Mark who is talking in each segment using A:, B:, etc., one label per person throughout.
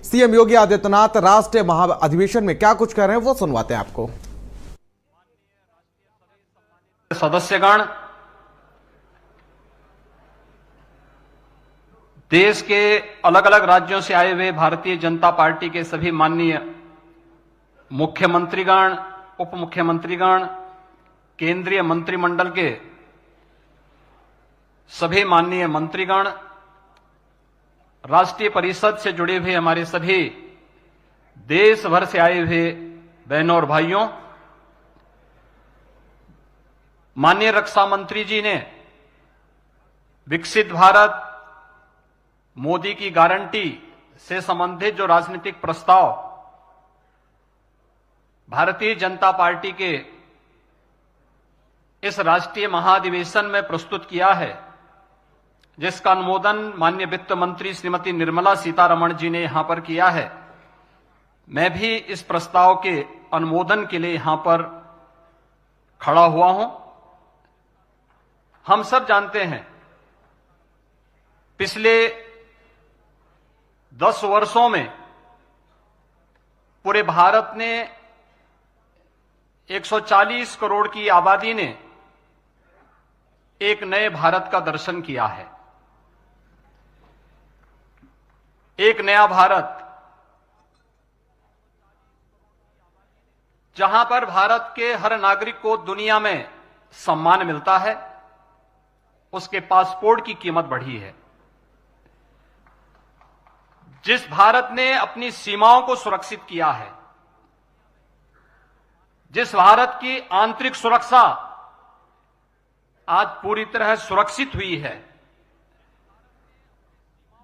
A: CM Yogi Adityanath राष्ट्रीय महाअधिवेशन में क्या कुछ कह रहे हैं वो सुनवाते हैं आपको।
B: सदस्यगण, देश के अलग अलग राज्यों से आए हुए भारतीय जनता पार्टी के सभी माननीय मुख्यमंत्रीगण, उप मुख्यमंत्रीगण, केंद्रीय मंत्रिमंडल के सभी माननीय मंत्रीगण, राष्ट्रीय परिषद से जुड़े हुए हमारे सभी देश भर से आए हुए बहनों और भाइयों, माननीय रक्षा मंत्री जी ने विकसित भारत, मोदी की गारंटी से संबंधित जो राजनीतिक प्रस्ताव भारतीय जनता पार्टी के इस राष्ट्रीय महाधिवेशन में प्रस्तुत किया है, जिसका अनुमोदन माननीय वित्त मंत्री श्रीमती निर्मला सीतारमण जी ने यहां पर किया है, मैं भी इस प्रस्ताव के अनुमोदन के लिए यहां पर खड़ा हुआ हूं। हम सब जानते हैं पिछले 10 वर्षों में पूरे भारत ने 140 करोड़ की आबादी ने एक नए भारत का दर्शन किया है। एक नया भारत जहां पर भारत के हर नागरिक को दुनिया में सम्मान मिलता है, उसके पासपोर्ट की कीमत बढ़ी है। जिस भारत ने अपनी सीमाओं को सुरक्षित किया है, जिस भारत की आंतरिक सुरक्षा आज पूरी तरह सुरक्षित हुई है,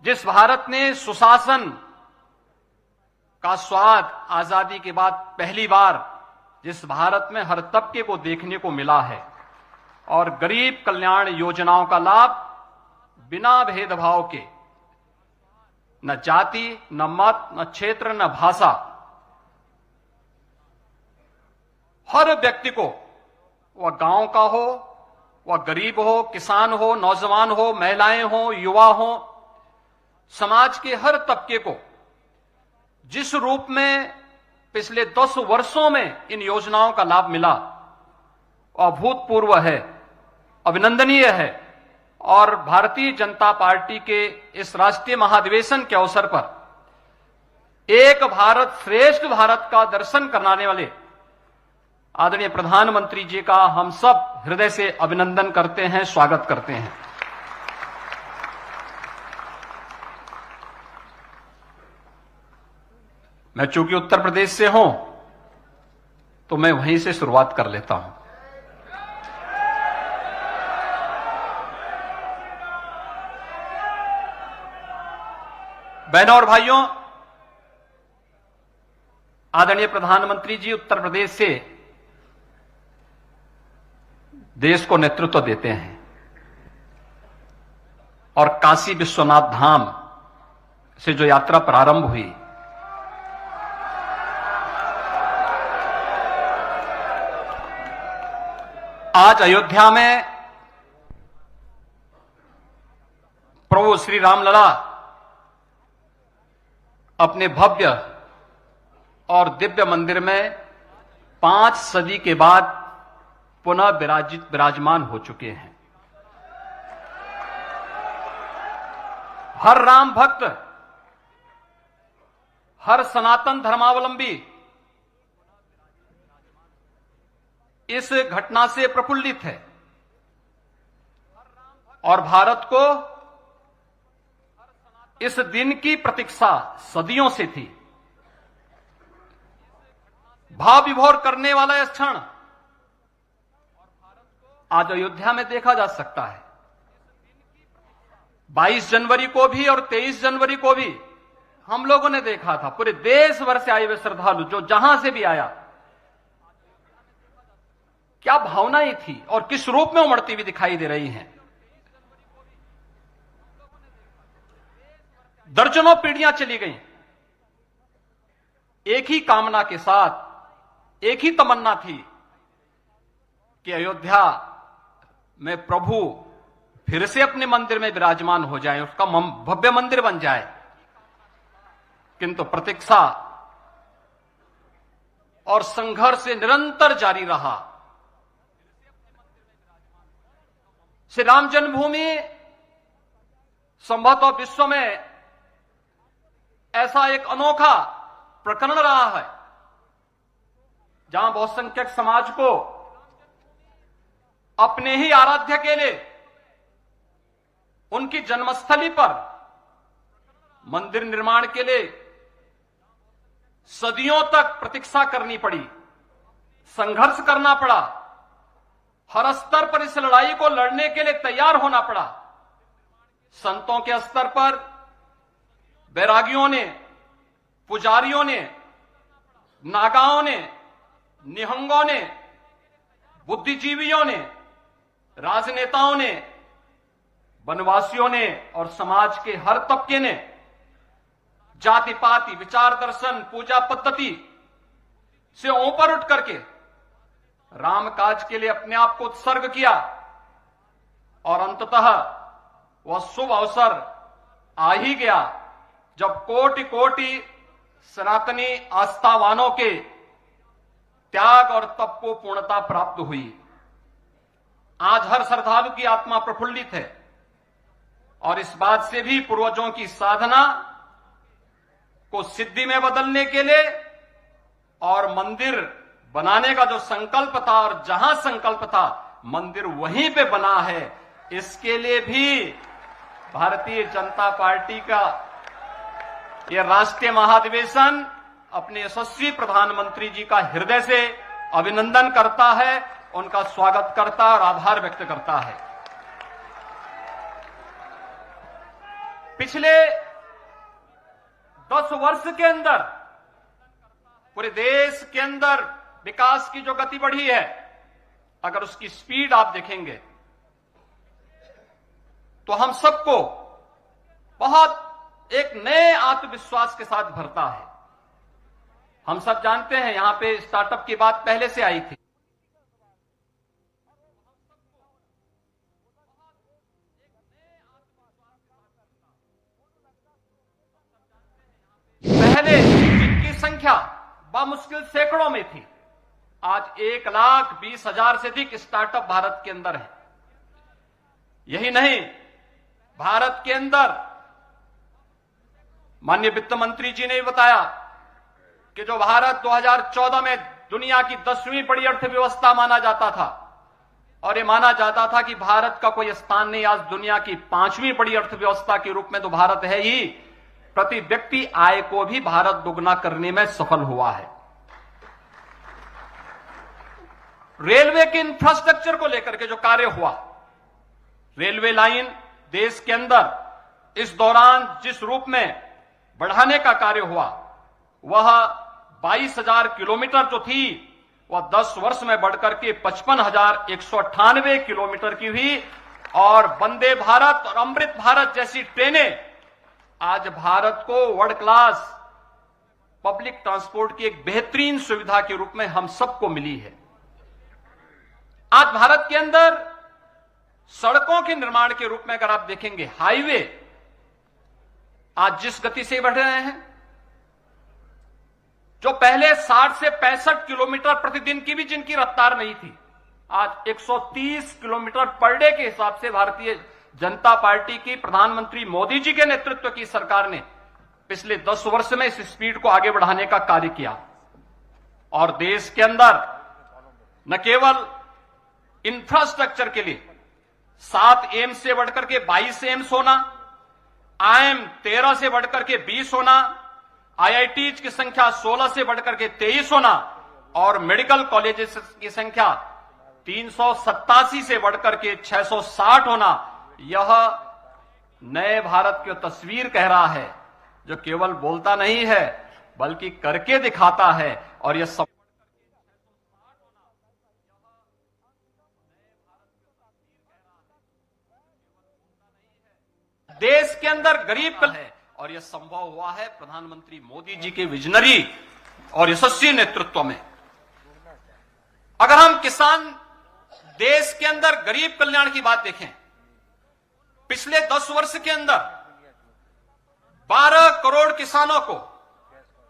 B: जिस भारत ने सुशासन का स्वाद आजादी के बाद पहली बार जिस भारत में हर तबके को देखने को मिला है और गरीब कल्याण योजनाओं का लाभ बिना भेदभाव के, न जाति, न मत, न क्षेत्र, न भाषा, हर व्यक्ति को, वह गांव का हो, वह गरीब हो, किसान हो, नौजवान हो, महिलाएं हो, युवा हो, समाज के हर तबके को जिस रूप में पिछले 10 वर्षों में इन योजनाओं का लाभ मिला, अभूतपूर्व है, अभिनंदनीय है। और भारतीय जनता पार्टी के इस राष्ट्रीय महाधिवेशन के अवसर पर एक भारत श्रेष्ठ भारत का दर्शन कराने वाले आदरणीय प्रधानमंत्री जी का हम सब हृदय से अभिनंदन करते हैं, स्वागत करते हैं। मैं चूंकि उत्तर प्रदेश से हूं तो मैं वहीं से शुरुआत कर लेता हूं। बहनों और भाइयों, आदरणीय प्रधानमंत्री जी उत्तर प्रदेश से देश को नेतृत्व देते हैं और काशी विश्वनाथ धाम से जो यात्रा प्रारंभ हुई, आज अयोध्या में प्रभु श्री रामलला अपने भव्य और दिव्य मंदिर में 5 सदी के बाद पुनः विराजमान हो चुके हैं। हर राम भक्त, हर सनातन धर्मावलंबी इस घटना से प्रफुल्लित है और भारत को इस दिन की प्रतीक्षा सदियों से थी। भाव विभोर करने वाला यह क्षण आज अयोध्या में देखा जा सकता है। 22 जनवरी को भी और 23 जनवरी को भी हम लोगों ने देखा था, पूरे देश भर से आए हुए श्रद्धालु जो जहां से भी आया, क्या भावनाएं थी और किस रूप में उमड़ती हुई दिखाई दे रही हैं। दर्जनों पीढ़ियां चली गईं, एक ही कामना के साथ, एक ही तमन्ना थी कि अयोध्या में प्रभु फिर से अपने मंदिर में विराजमान हो जाए, उसका भव्य मंदिर बन जाए। किंतु प्रतीक्षा और संघर्ष निरंतर जारी रहा। श्री राम जन्मभूमि संभवतः विश्व में ऐसा एक अनोखा प्रकरण रहा है जहां बहुसंख्यक समाज को अपने ही आराध्य के लिए उनकी जन्मस्थली पर मंदिर निर्माण के लिए सदियों तक प्रतीक्षा करनी पड़ी, संघर्ष करना पड़ा, हर स्तर पर इस लड़ाई को लड़ने के लिए तैयार होना पड़ा। संतों के स्तर पर बैरागियों ने, पुजारियों ने, नागाओं ने, निहंगों ने, बुद्धिजीवियों ने, राजनेताओं ने, वनवासियों ने और समाज के हर तबके ने जाति पाति, विचार दर्शन, पूजा पद्धति से ऊपर उठ करके राम काज के लिए अपने आप को उत्सर्ग किया और अंततः वह शुभ अवसर आ ही गया जब कोटि कोटि सनातनी आस्थावानों के त्याग और तप को पूर्णता प्राप्त हुई। आज हर श्रद्धालु की आत्मा प्रफुल्लित है और इस बात से भी पूर्वजों की साधना को सिद्धि में बदलने के लिए और मंदिर बनाने का जो संकल्प था और जहां संकल्प था मंदिर वहीं पे बना है, इसके लिए भी भारतीय जनता पार्टी का यह राष्ट्रीय महाधिवेशन अपने यशस्वी प्रधानमंत्री जी का हृदय से अभिनंदन करता है, उनका स्वागत करता है और आभार व्यक्त करता है। पिछले 10 वर्ष के अंदर पूरे देश के अंदर विकास की जो गति बढ़ी है, अगर उसकी स्पीड आप देखेंगे तो हम सबको बहुत एक नए आत्मविश्वास के साथ भरता है। हम सब जानते हैं यहां पे स्टार्टअप की बात पहले से आई थी। पहले जिनकी संख्या बामुश्किल सैकड़ों में थी, आज 1,20,000 से अधिक स्टार्टअप भारत के अंदर है। यही नहीं, भारत के अंदर माननीय वित्त मंत्री जी ने बताया कि जो भारत 2014 में दुनिया की 10वीं बड़ी अर्थव्यवस्था माना जाता था और ये माना जाता था कि भारत का कोई स्थान नहीं, आज दुनिया की 5वीं बड़ी अर्थव्यवस्था के रूप में तो भारत है ही, प्रति व्यक्ति आय को भी भारत दुगना करने में सफल हुआ है। रेलवे के इंफ्रास्ट्रक्चर को लेकर के जो कार्य हुआ, रेलवे लाइन देश के अंदर इस दौरान जिस रूप में बढ़ाने का कार्य हुआ, वह 22,000 किलोमीटर जो थी वह 10 वर्ष में बढ़कर के 55,198 किलोमीटर की हुई और वंदे भारत और अमृत भारत जैसी ट्रेनें आज भारत को वर्ल्ड क्लास पब्लिक ट्रांसपोर्ट की एक बेहतरीन सुविधा के रूप में हम सबको मिली है। आज भारत के अंदर सड़कों के निर्माण के रूप में अगर आप देखेंगे, हाईवे आज जिस गति से बढ़ रहे हैं, जो पहले 60 से 65 किलोमीटर प्रतिदिन की भी जिनकी रफ्तार नहीं थी, आज 130 किलोमीटर पर डे के हिसाब से भारतीय जनता पार्टी की प्रधानमंत्री मोदी जी के नेतृत्व की सरकार ने पिछले 10 वर्ष में इस स्पीड को आगे बढ़ाने का कार्य किया। और देश के अंदर न केवल इंफ्रास्ट्रक्चर के लिए 7 एम्स से बढ़कर के 22 एम्स होना, आईएम 13 से बढ़कर के 20 होना, आईआईटीज की संख्या 16 से बढ़कर के 23 होना और मेडिकल कॉलेजेस की संख्या 387 से बढ़कर के 660 होना, यह नए भारत की तस्वीर कह रहा है जो केवल बोलता नहीं है बल्कि करके दिखाता है। और यह सब देश के अंदर गरीब है और यह संभव हुआ है प्रधानमंत्री मोदी जी के विजनरी और यशस्वी नेतृत्व में। अगर हम किसान देश के अंदर गरीब कल्याण की बात देखें, पिछले 10 वर्ष के अंदर 12 करोड़ किसानों को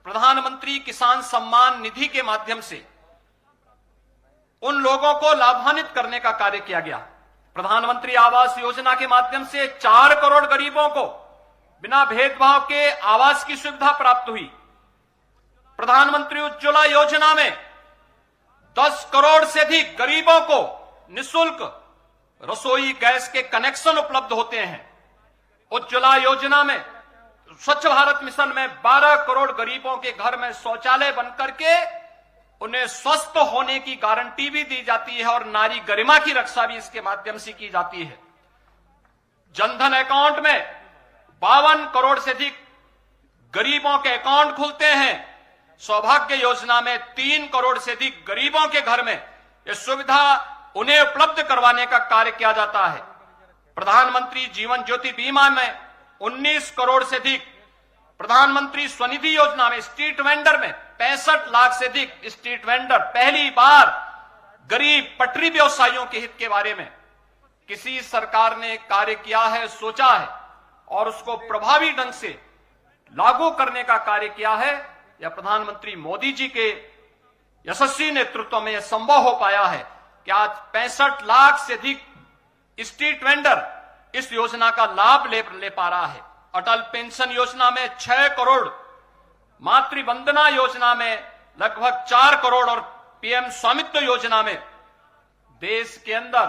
B: प्रधानमंत्री किसान सम्मान निधि के माध्यम से उन लोगों को लाभान्वित करने का कार्य किया गया। प्रधानमंत्री आवास योजना के माध्यम से 4 करोड़ गरीबों को बिना भेदभाव के आवास की सुविधा प्राप्त हुई। प्रधानमंत्री उज्ज्वला योजना में 10 करोड़ से अधिक गरीबों को निःशुल्क रसोई गैस के कनेक्शन उपलब्ध होते हैं। उज्ज्वला योजना में स्वच्छ भारत मिशन में 12 करोड़ गरीबों के घर में शौचालय बनकर के उन्हें स्वस्थ होने की गारंटी भी दी जाती है और नारी गरिमा की रक्षा भी इसके माध्यम से की जाती है। जनधन अकाउंट में 52 करोड़ से अधिक गरीबों के अकाउंट खुलते हैं। सौभाग्य योजना में 3 करोड़ से अधिक गरीबों के घर में यह सुविधा उन्हें उपलब्ध करवाने का कार्य किया जाता है। प्रधानमंत्री जीवन ज्योति बीमा में 19 करोड़ से अधिक, प्रधानमंत्री स्वनिधि योजना में स्ट्रीट वेंडर में 65 लाख से अधिक स्ट्रीट वेंडर, पहली बार गरीब पटरी व्यवसायियों के हित के बारे में किसी सरकार ने कार्य किया है, सोचा है और उसको प्रभावी ढंग से लागू करने का कार्य किया है। यह प्रधानमंत्री मोदी जी के यशस्वी नेतृत्व में यह संभव हो पाया है कि आज 65 लाख से अधिक स्ट्रीट वेंडर इस योजना का लाभ ले पा रहा है। अटल पेंशन योजना में 6 करोड़, मातृवंदना योजना में लगभग 4 करोड़ और पीएम स्वामित्व योजना में देश के अंदर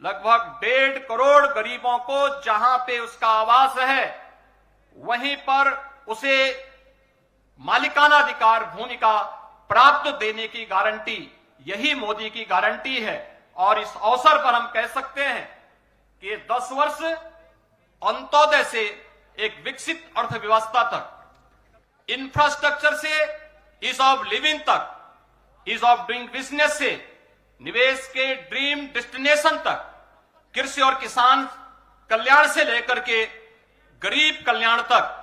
B: लगभग 1.5 करोड़ गरीबों को जहां पे उसका आवास है वहीं पर उसे मालिकाना अधिकार भूमि का प्राप्त देने की गारंटी, यही मोदी की गारंटी है। और इस अवसर पर हम कह सकते हैं कि 10 वर्ष अंत्योदय से एक विकसित अर्थव्यवस्था तक, इंफ्रास्ट्रक्चर से ईज ऑफ लिविंग तक, ईज ऑफ डूइंग बिजनेस से निवेश के ड्रीम डेस्टिनेशन तक, कृषि और किसान कल्याण से लेकर के गरीब कल्याण तक,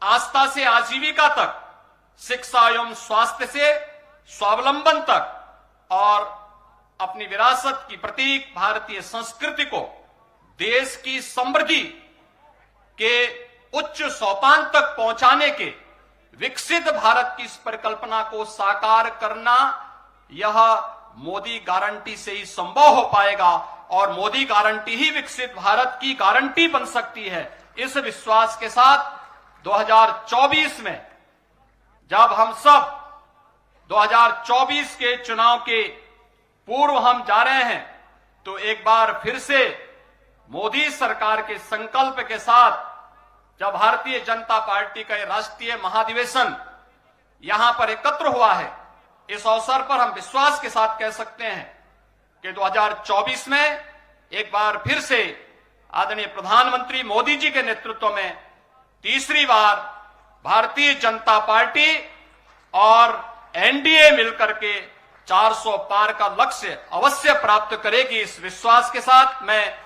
B: आस्था से आजीविका तक, शिक्षा एवं स्वास्थ्य से स्वावलंबन तक और अपनी विरासत की प्रतीक भारतीय संस्कृति को देश की समृद्धि के उच्च सोपान तक पहुंचाने के विकसित भारत की इस परिकल्पना को साकार करना, यह मोदी गारंटी से ही संभव हो पाएगा और मोदी गारंटी ही विकसित भारत की गारंटी बन सकती है। इस विश्वास के साथ 2024 में जब हम सब 2024 के चुनाव के पूर्व हम जा रहे हैं तो एक बार फिर से मोदी सरकार के संकल्प के साथ जब भारतीय जनता पार्टी का राष्ट्रीय महाधिवेशन यहां पर एकत्र हुआ है, इस अवसर पर हम विश्वास के साथ कह सकते हैं कि 2024 में एक बार फिर से आदरणीय प्रधानमंत्री मोदी जी के नेतृत्व में तीसरी बार भारतीय जनता पार्टी और एनडीए मिलकर के 400 पार का लक्ष्य अवश्य प्राप्त करेगी। इस विश्वास के साथ मैं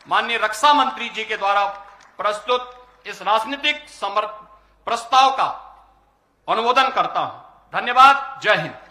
B: माननीय रक्षा मंत्री जी के द्वारा प्रस्तुत इस राजनीतिक प्रस्ताव का अनुमोदन करता हूं। धन्यवाद। जय हिंद।